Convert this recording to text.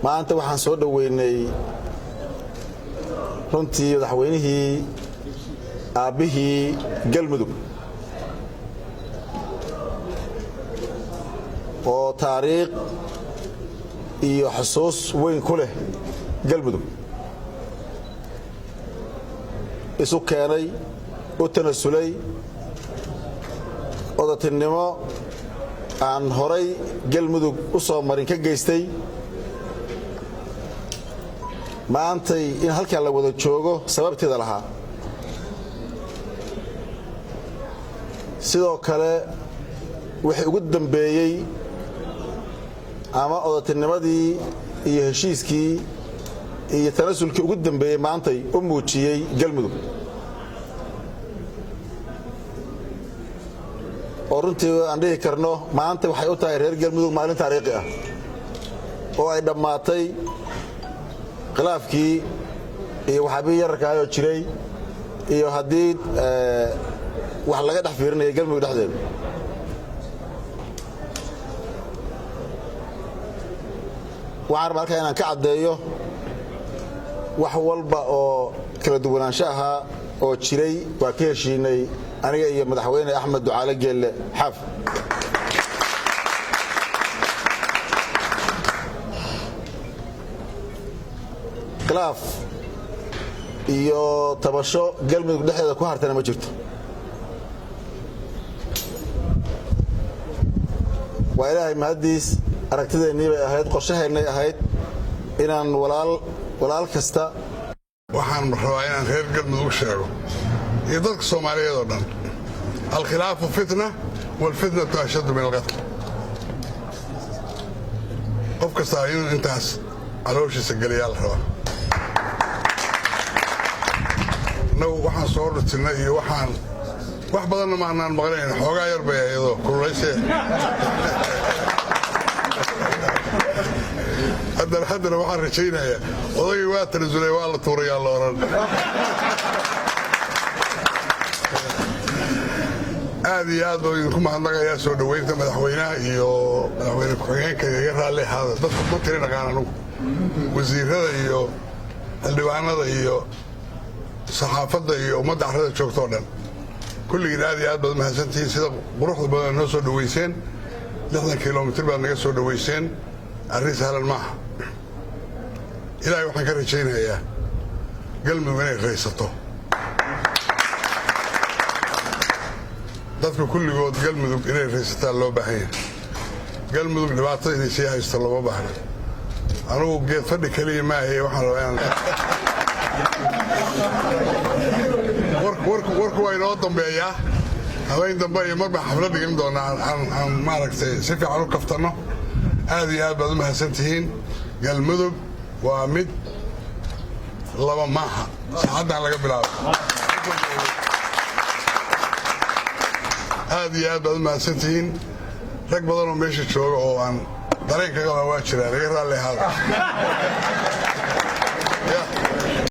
maanta waxaan soo dhaweynay runtii madaxweynihii aabbihii galmudug oo taariikh iyo xusuus weyn ku leh galmudug isu keenay u tanasulay odatinimo aan horay galmudug u soo marin ka geystay maantay in halkan la wada joogo sababteeda lahaa sidoo kale wixii ugu dambeeyey ama odatinimadii iyo heshiiskii iyo tanasulkii ugu dambeeyey maantay u muujiyey galmudug oo runtii aan dhihi karno maanta waxay u tahay reer galmudug maalin taariikhi ah oo ay dhammaatay khilaafkii iyo waxaabii yararkaayoo jiray iyo haddii wax laga dhex fiirinaya galmudug dhexdeeda waxaan rabaa halkaa inaan ka caddeeyo wax walba oo kala duwanaansho ahaa oo jiray waa ka heshiinay aniga iyo madaxweyne axmed ducaale geelle xaaf khilaaf iyo tabasho galmudug dhexdeeda ku hartana ma jirto waa ilaahay mahaddiis aragtideennii bay ahayd qorshaheennay ahayd inaan walaal kasta waxaan rabaa inaan reer galmudug sheego iyo dadka Soomaaliyeed oo dhan alkhilaafu fitna walfitnatu ashaddu min alqatl qof kasta inuu intaas calooshiisa galiyaa la rabaa waxaan soo dhurtinay iyo waxaan wax badanna maanaan maqlayn xoogaa yar bay ayadoo kululaysay haddana waxaan rajaynayaa odagii waa tanasulay waa la tuurayaa la oran aad iyo aad baan idinku mahadnaqayaa soo dhoweynta madaxweynaha iyo madaxweyne ku-xigeenka iga raalli ahaada dadka ma tiri dhaqaan anugu wasiirada iyo xildhibaanada iyo saxaafadda iyo ummadda carrada joogto oo dhan kulligiin aad iyo aad baad mahadsantihiin sida quruxda badan noo soo dhoweyseen 60 kilomitir baad naga soo dhoweyseen arrin sahlan maaha ilaahay waxaan ka rajaynayaa galmudug inay raysato dadka kulligood galmudug inay raysataan loo baahan yahay galmudug dhibaatada inay sii haysto looma baahna anugu geed fadhi keliya maahaye waxaan rabaa inaan warku waa inoo dambeeyaa habeen dambe iyo marba xaflad dhigan doonaa aan maaragtay si fiican u kaftanno aad iyo aad baad u mahadsantihiin galmudug waa mid laba maaha saacaddan laga bilaabo aad iyo aad baad u mahadsantihiin rag badan oo meesha jooga oo aan dareen kaga waa jiraan iga raalli ahaada